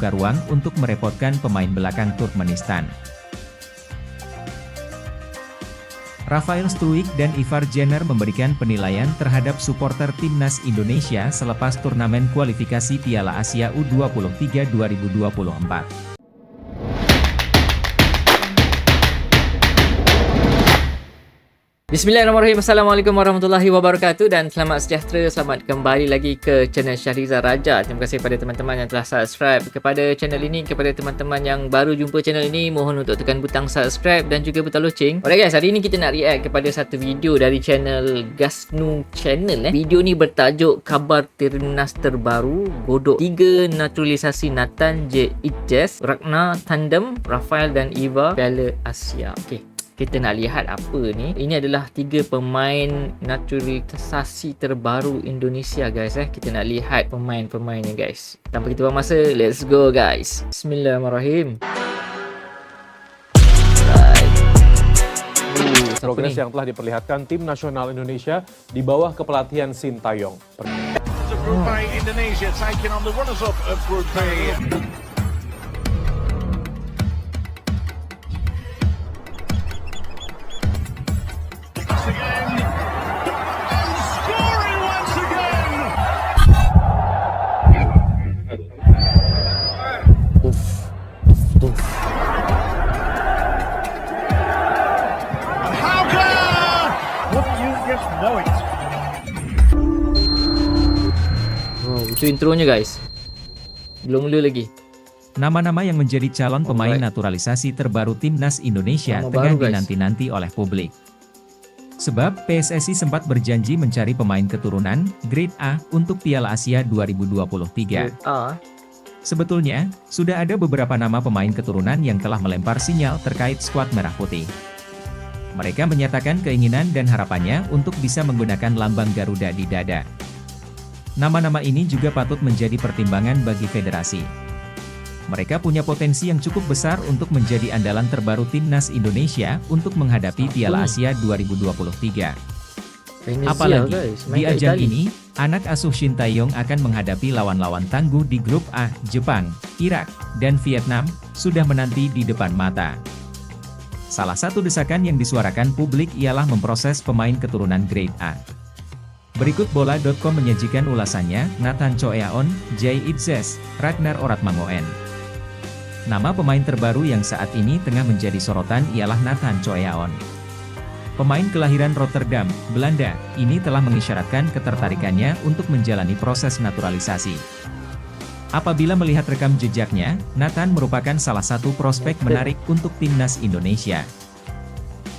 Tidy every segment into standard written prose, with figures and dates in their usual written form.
membuka ruang untuk merepotkan pemain belakang Turkmenistan. Rafael Struijk dan Ivar Jenner memberikan penilaian terhadap supporter timnas Indonesia selepas turnamen kualifikasi Piala Asia U23 2024. Bismillahirrahmanirrahim. Assalamualaikum warahmatullahi wabarakatuh dan selamat sejahtera. Selamat kembali lagi ke channel Syahrizal Raja. Terima kasih kepada teman-teman yang telah subscribe kepada channel ini. Kepada teman-teman yang baru jumpa channel ini, mohon untuk tekan butang subscribe dan juga butang loceng. Alright guys, hari ini kita nak react kepada satu video dari channel Gasnu Channel. Video ni bertajuk Kabar Timnas Terbaru, Godok 3 Naturalisasi Nathan J. Ragnar Tandem, Rafael dan Ivar Piala Asia. Okey, kita nak lihat apa ni. Ini adalah 3 pemain naturalisasi terbaru Indonesia guys. Kita nak lihat pemain-pemainnya guys. Tanpa kita buang masa, let's go guys. Bismillahirrahmanirrahim. Progres yang telah diperlihatkan tim nasional Indonesia di bawah kepelatihan Sintayong. Group A Indonesia taking on the runners-up of Group A. Oh, itu intronya guys. Belum mula lagi. Nama-nama yang menjadi calon pemain naturalisasi terbaru timnas Indonesia Nama tengah baru, guys. dinanti-nanti oleh publik. Sebab PSSI sempat berjanji mencari pemain keturunan Grade A untuk Piala Asia 2023. Sebetulnya, sudah ada beberapa nama pemain keturunan yang telah melempar sinyal terkait skuad Merah Putih. Mereka menyatakan keinginan dan harapannya untuk bisa menggunakan lambang Garuda di dada. Nama-nama ini juga patut menjadi pertimbangan bagi federasi. Mereka punya potensi yang cukup besar untuk menjadi andalan terbaru timnas Indonesia untuk menghadapi Piala Asia 2023. Apalagi, di ajang ini, anak asuh Sintayong akan menghadapi lawan-lawan tangguh di grup A, Jepang, Irak, dan Vietnam, sudah menanti di depan mata. Salah satu desakan yang disuarakan publik ialah memproses pemain keturunan Grade A. Berikut bola.com menyajikan ulasannya, Nathan Choeaon, J. Idzes, Ragnar Oratmangoen. Nama pemain terbaru yang saat ini tengah menjadi sorotan ialah Nathan Choeaon. Pemain kelahiran Rotterdam, Belanda, ini telah mengisyaratkan ketertarikannya untuk menjalani proses naturalisasi. Apabila melihat rekam jejaknya, Nathan merupakan salah satu prospek menarik untuk timnas Indonesia.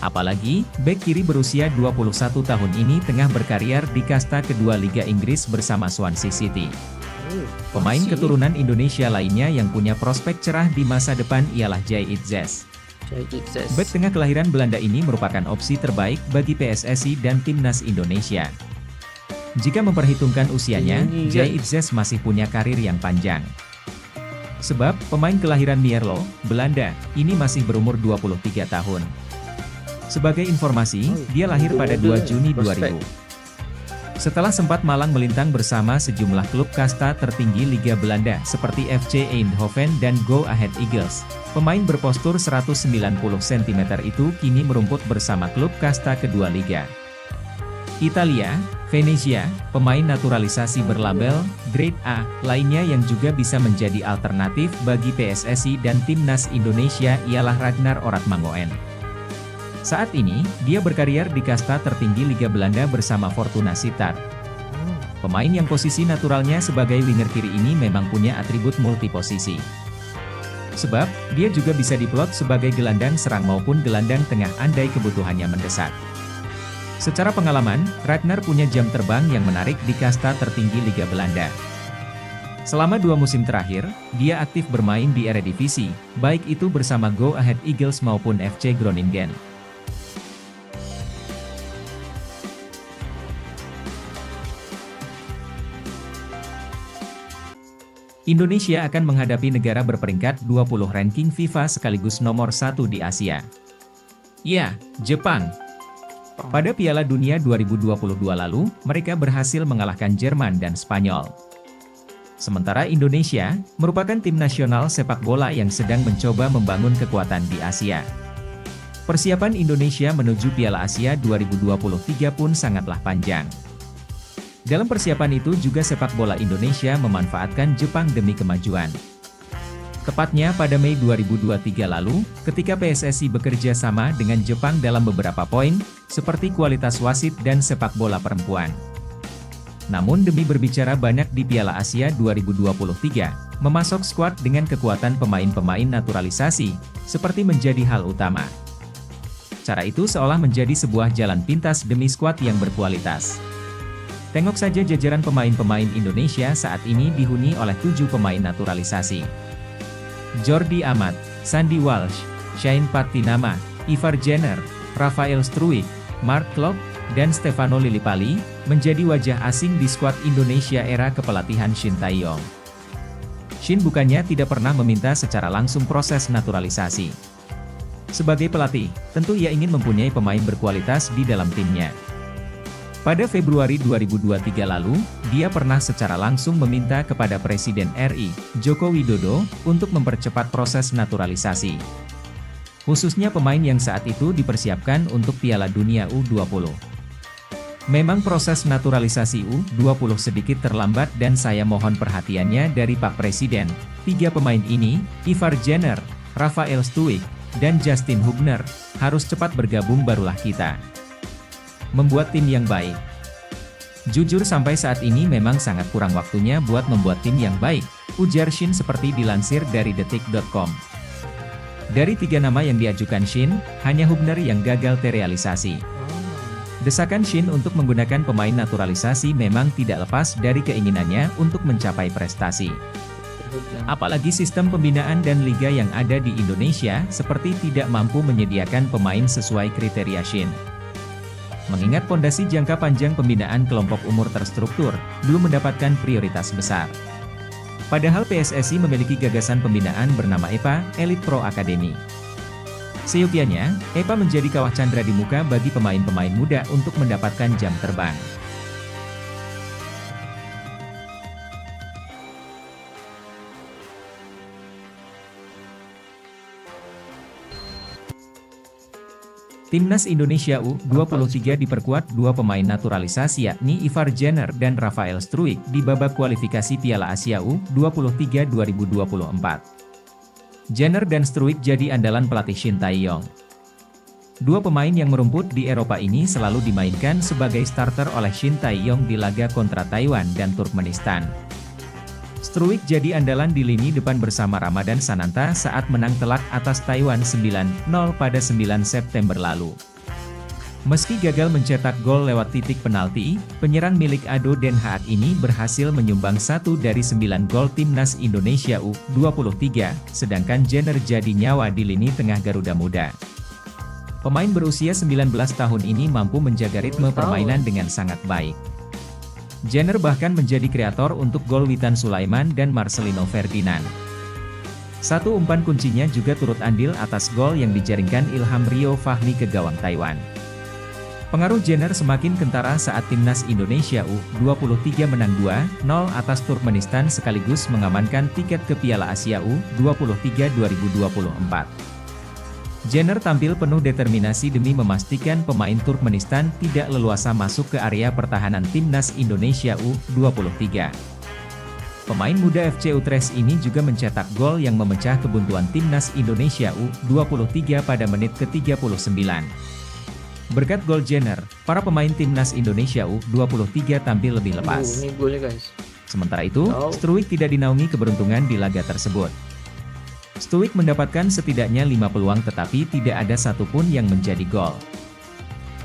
Apalagi, bek kiri berusia 21 tahun ini tengah berkarier di kasta kedua Liga Inggris bersama Swansea City. Pemain keturunan Indonesia lainnya yang punya prospek cerah di masa depan ialah J. Idzes. Bek tengah kelahiran Belanda ini merupakan opsi terbaik bagi PSSI dan timnas Indonesia. Jika memperhitungkan usianya, J. Idzes masih punya karir yang panjang. Sebab, pemain kelahiran Mierlo, Belanda, ini masih berumur 23 tahun. Sebagai informasi, dia lahir pada 2 Juni 2000. Setelah sempat malang melintang bersama sejumlah klub kasta tertinggi Liga Belanda seperti FC Eindhoven dan Go Ahead Eagles, pemain berpostur 190 cm itu kini merumput bersama klub kasta kedua Liga Italia, Venezia, pemain naturalisasi berlabel Grade A lainnya yang juga bisa menjadi alternatif bagi PSSI dan timnas Indonesia ialah Ragnar Oratmangoen. Saat ini, dia berkarier di kasta tertinggi Liga Belanda bersama Fortuna Sittard. Pemain yang posisi naturalnya sebagai winger kiri ini memang punya atribut multiposisi. Sebab, dia juga bisa diplot sebagai gelandang serang maupun gelandang tengah andai kebutuhannya mendesak. Secara pengalaman, Ragnar punya jam terbang yang menarik di kasta tertinggi Liga Belanda. Selama 2 musim terakhir, dia aktif bermain di Eredivisie, baik itu bersama Go Ahead Eagles maupun FC Groningen. Indonesia akan menghadapi negara berperingkat 20 ranking FIFA sekaligus nomor 1 di Asia. Ya, Jepang. Pada Piala Dunia 2022 lalu, mereka berhasil mengalahkan Jerman dan Spanyol. Sementara Indonesia merupakan tim nasional sepak bola yang sedang mencoba membangun kekuatan di Asia. Persiapan Indonesia menuju Piala Asia 2023 pun sangatlah panjang. Dalam persiapan itu juga sepak bola Indonesia memanfaatkan Jepang demi kemajuan. Tepatnya pada Mei 2023 lalu, ketika PSSI bekerja sama dengan Jepang dalam beberapa poin, seperti kualitas wasit dan sepak bola perempuan. Namun demi berbicara banyak di Piala Asia 2023, memasok skuad dengan kekuatan pemain-pemain naturalisasi, seperti menjadi hal utama. Cara itu seolah menjadi sebuah jalan pintas demi skuad yang berkualitas. Tengok saja jajaran pemain-pemain Indonesia saat ini dihuni oleh 7 pemain naturalisasi. Jordi Amat, Sandy Walsh, Shane Patinama, Ivar Jenner, Rafael Struijk, Mark Klok, dan Stefano Lillipali, menjadi wajah asing di skuad Indonesia era kepelatihan Shin Tae-yong. Shin bukannya tidak pernah meminta secara langsung proses naturalisasi. Sebagai pelatih, tentu ia ingin mempunyai pemain berkualitas di dalam timnya. Pada Februari 2023 lalu, dia pernah secara langsung meminta kepada Presiden RI, Joko Widodo, untuk mempercepat proses naturalisasi. Khususnya pemain yang saat itu dipersiapkan untuk Piala Dunia U20. Memang proses naturalisasi U20 sedikit terlambat dan saya mohon perhatiannya dari Pak Presiden. 3 pemain ini, Ivar Jenner, Rafael Struijk, dan Justin Hubner, harus cepat bergabung barulah kita membuat tim yang baik. Jujur sampai saat ini memang sangat kurang waktunya buat membuat tim yang baik, ujar Shin seperti dilansir dari detik.com. Dari 3 nama yang diajukan Shin, hanya Hubner yang gagal terrealisasi. Desakan Shin untuk menggunakan pemain naturalisasi memang tidak lepas dari keinginannya untuk mencapai prestasi. Apalagi sistem pembinaan dan liga yang ada di Indonesia seperti tidak mampu menyediakan pemain sesuai kriteria Shin. Mengingat pondasi jangka panjang pembinaan kelompok umur terstruktur, belum mendapatkan prioritas besar. Padahal PSSI memiliki gagasan pembinaan bernama EPA, Elite Pro Academy. Seyogianya, EPA menjadi kawah candra di muka bagi pemain-pemain muda untuk mendapatkan jam terbang. Timnas Indonesia U23 diperkuat 2 pemain naturalisasi yakni Ivar Jenner dan Rafael Struijk di babak kualifikasi Piala Asia U23 2024. Jenner dan Struijk jadi andalan pelatih Shin Tae-yong. 2 pemain yang merumput di Eropa ini selalu dimainkan sebagai starter oleh Shin Tae-yong di laga kontra Taiwan dan Turkmenistan. Struijk jadi andalan di lini depan bersama Ramadan Sananta saat menang telak atas Taiwan 9-0 pada 9 September lalu. Meski gagal mencetak gol lewat titik penalti, penyerang milik Ado Den Haag ini berhasil menyumbang 1 dari 9 gol Timnas Indonesia U23, sedangkan Jenner jadi nyawa di lini tengah Garuda Muda. Pemain berusia 19 tahun ini mampu menjaga ritme permainan dengan sangat baik. Jenner bahkan menjadi kreator untuk gol Witan Sulaiman dan Marcelino Ferdinand. Satu umpan kuncinya juga turut andil atas gol yang dijaringkan Ilham Rio Fahmi ke gawang Taiwan. Pengaruh Jenner semakin kentara saat Timnas Indonesia U23 menang 2-0 atas Turkmenistan sekaligus mengamankan tiket ke Piala Asia U23 2024. Jenner tampil penuh determinasi demi memastikan pemain Turkmenistan tidak leluasa masuk ke area pertahanan Timnas Indonesia U23. Pemain muda FC Utrecht ini juga mencetak gol yang memecah kebuntuan Timnas Indonesia U23 pada menit ke-39. Berkat gol Jenner, para pemain Timnas Indonesia U23 tampil lebih lepas. Ini golnya guys. Sementara itu, Struijk tidak dinaungi keberuntungan di laga tersebut. Struijk mendapatkan setidaknya 5 peluang tetapi tidak ada satupun yang menjadi gol.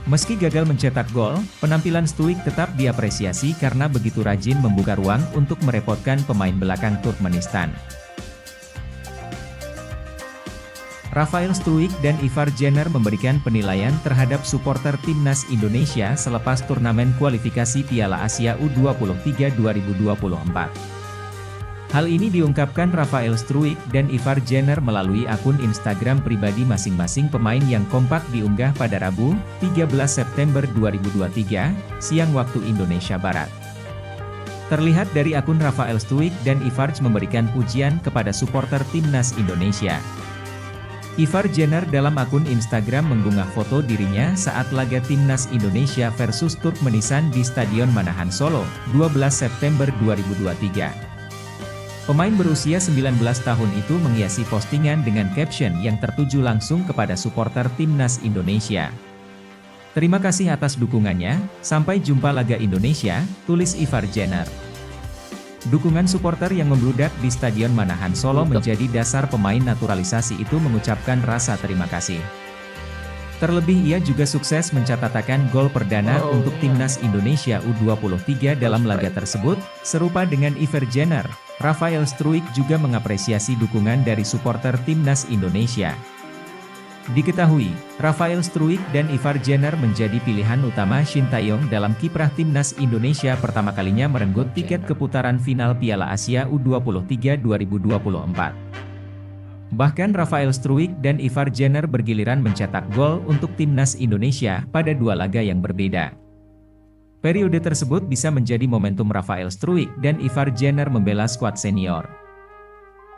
Meski gagal mencetak gol, penampilan Struijk tetap diapresiasi karena begitu rajin membuka ruang untuk merepotkan pemain belakang Turkmenistan. Rafael Struijk dan Ivar Jenner memberikan penilaian terhadap supporter Timnas Indonesia selepas turnamen kualifikasi Piala Asia U23 2024. Hal ini diungkapkan Rafael Struijk dan Ivar Jenner melalui akun Instagram pribadi masing-masing pemain yang kompak diunggah pada Rabu, 13 September 2023, siang waktu Indonesia Barat. Terlihat dari akun Rafael Struijk dan Ivar memberikan pujian kepada supporter timnas Indonesia. Ivar Jenner dalam akun Instagram mengunggah foto dirinya saat laga timnas Indonesia versus Turkmenistan di Stadion Manahan Solo, 12 September 2023. Pemain berusia 19 tahun itu menghiasi postingan dengan caption yang tertuju langsung kepada supporter timnas Indonesia. Terima kasih atas dukungannya, sampai jumpa laga Indonesia, tulis Ivar Jenner. Dukungan supporter yang membludak di Stadion Manahan Solo menjadi dasar pemain naturalisasi itu mengucapkan rasa terima kasih. Terlebih ia juga sukses mencatatkan gol perdana untuk timnas Indonesia U23 dalam laga tersebut, serupa dengan Ivar Jenner. Rafael Struijk juga mengapresiasi dukungan dari supporter timnas Indonesia. Diketahui, Rafael Struijk dan Ivar Jenner menjadi pilihan utama Shin Tae-yong dalam kiprah timnas Indonesia pertama kalinya merenggut tiket ke putaran final Piala Asia U23 2024. Bahkan Rafael Struijk dan Ivar Jenner bergiliran mencetak gol untuk timnas Indonesia pada dua laga yang berbeda. Periode tersebut bisa menjadi momentum Rafael Struijk dan Ivar Jenner membela skuad senior.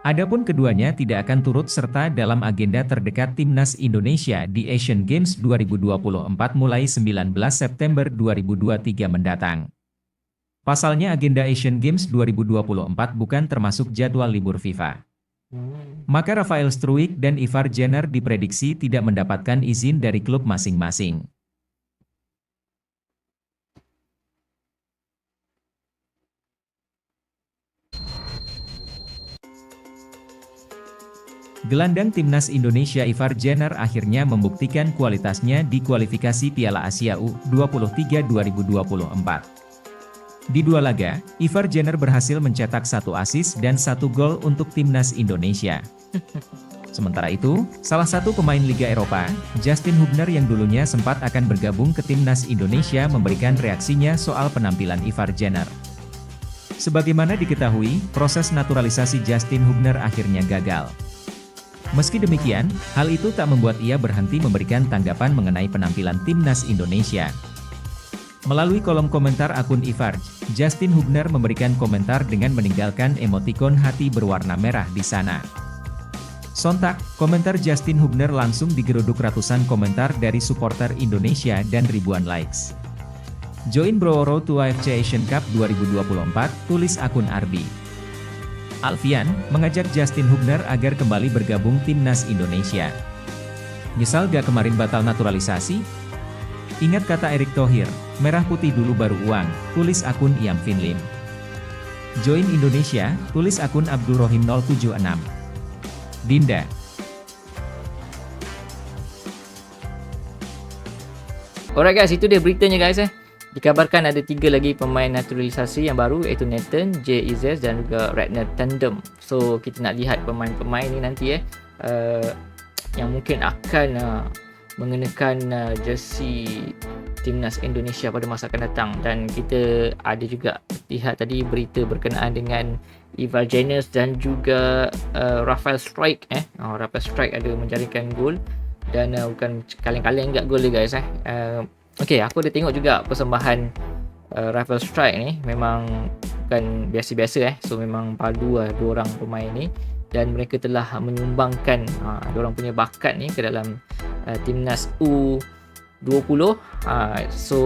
Adapun keduanya tidak akan turut serta dalam agenda terdekat timnas Indonesia di Asian Games 2024 mulai 19 September 2023 mendatang. Pasalnya agenda Asian Games 2024 bukan termasuk jadwal libur FIFA. Maka Rafael Struijk dan Ivar Jenner diprediksi tidak mendapatkan izin dari klub masing-masing. Gelandang timnas Indonesia Ivar Jenner akhirnya membuktikan kualitasnya di kualifikasi Piala Asia U23 2024. Di dua laga, Ivar Jenner berhasil mencetak 1 assist dan 1 gol untuk timnas Indonesia. Sementara itu, salah satu pemain Liga Eropa, Justin Hubner yang dulunya sempat akan bergabung ke timnas Indonesia memberikan reaksinya soal penampilan Ivar Jenner. Sebagaimana diketahui, proses naturalisasi Justin Hubner akhirnya gagal. Meski demikian, hal itu tak membuat ia berhenti memberikan tanggapan mengenai penampilan timnas Indonesia. Melalui kolom komentar akun Ivar, Justin Hubner memberikan komentar dengan meninggalkan emotikon hati berwarna merah di sana. Sontak, komentar Justin Hubner langsung digeruduk ratusan komentar dari supporter Indonesia dan ribuan likes. Join Bro Road to AFC Asian Cup 2024, tulis akun Arbi. Alfian mengajak Justin Hubner agar kembali bergabung timnas Indonesia. Nyesal gak kemarin batal naturalisasi? Ingat kata Erick Thohir, merah putih dulu baru uang, tulis akun Iam Finlim. Join Indonesia, tulis akun Abdul Rohim 076. Dinda. Alright guys, itu dia beritanya guys Dikabarkan ada 3 lagi pemain naturalisasi yang baru iaitu Nathan, Jay Izzez dan juga Ragnar Tandem. So kita nak lihat pemain-pemain ni nanti yang mungkin akan mengenakan jersey timnas Indonesia pada masa akan datang. Dan kita ada juga lihat tadi berita berkenaan dengan Ivar Jenner dan juga Rafael Struijk Rafael Struijk ada menjaringkan gol dan bukan kaleng-kaleng enggak gol dia guys Okey, aku ada tengok juga persembahan Rafael Struijk ni. Memang bukan biasa-biasa So memang padu dua orang pemain ni. Dan mereka telah menyumbangkan diorang punya bakat ni ke dalam timnas U20. So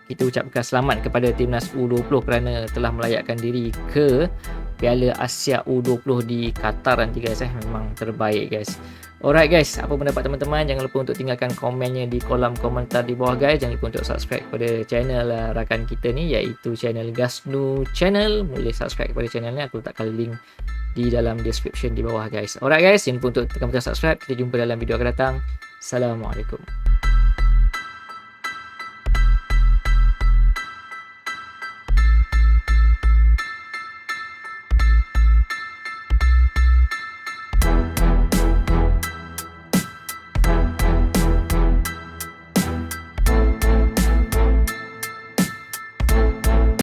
kita ucapkan selamat kepada timnas U20 kerana telah melayakkan diri ke Piala Asia U20 di Qatar nanti guys Memang terbaik guys. Alright guys, apa pendapat teman-teman? Jangan lupa untuk tinggalkan komennya di kolom komentar di bawah guys. Jangan lupa untuk subscribe kepada channel rakan kita ni iaitu channel Gasnu Channel. Boleh subscribe kepada channel ni, aku letakkan link di dalam description di bawah guys. Alright guys, jangan lupa untuk tekan butang subscribe. Kita jumpa dalam video akan datang. Assalamualaikum.